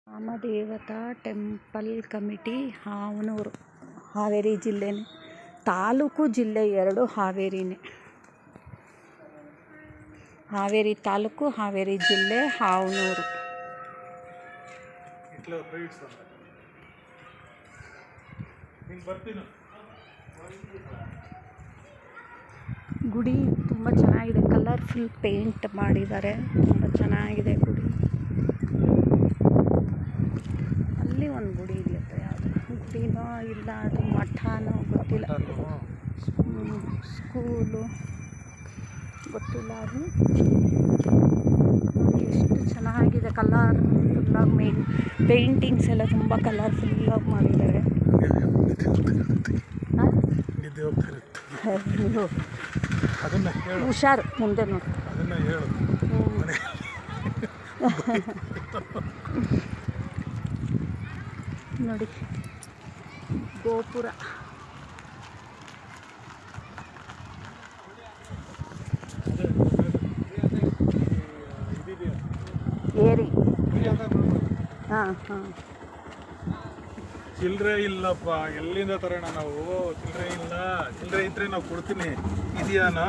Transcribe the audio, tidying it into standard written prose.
ರಾಮದೇವತಾ temple committee Havanur Haveri ಜಿಲ್ಲೆನೇ. Taluk ಜಿಲ್ಲೆ ಎರಡು ಹಾವೇರಿನೇ. ಹಾವೇರಿ ತಾಲೂಕು ಹಾವೇರಿ ಜಿಲ್ಲೆ ಹಾವನೂರು. ಗುಡಿ ತುಂಬ ಚೆನ್ನಾಗಿದೆ, ಕಲರ್ಫುಲ್ ಪೇಂಟ್ ಮಾಡಿದ್ದಾರೆ, ತುಂಬ ಚೆನ್ನಾಗಿದೆ ಗುಡಿ. ಅಲ್ಲಿ ಒಂದು ಗುಡಿ ಇದೆಯಪ್ಪ, ಯಾವುದು ಗುಡಿನೋ ಇಲ್ಲ ಅದು ಮಠನೋ ಗೊತ್ತಿಲ್ಲ, ಸ್ಕೂಲು ಗೊತ್ತಿಲ್ಲ. ಅದು ಎಷ್ಟು ಚೆನ್ನಾಗಿದೆ, ಕಲರ್ಫುಲ್ಲಾಗಿ ಪೇಂಟಿಂಗ್ಸ್ ಎಲ್ಲ ತುಂಬ ಕಲರ್ಫುಲ್ಲಾಗಿ ಮಾಡಿದ್ದಾರೆ. ಹುಷಾರು, ಮುಂದೆ ನೋಡಿ. ನೋಡಿ ಗೋಪುರ, ಏರಿ. ಹಾಂ ಹಾಂ. ಚಿಲ್ಲರೆ ಇಲ್ಲಪ್ಪ, ಎಲ್ಲಿಂದ ತರೋಣ ನಾವು? ಚಿಲ್ಲರೆ ಇಲ್ಲ, ಚಿಲ್ಲರೆ ಇದ್ರೆ ನಾವು ಕೊಡ್ತೀನಿ. ಇದೆಯಾನ?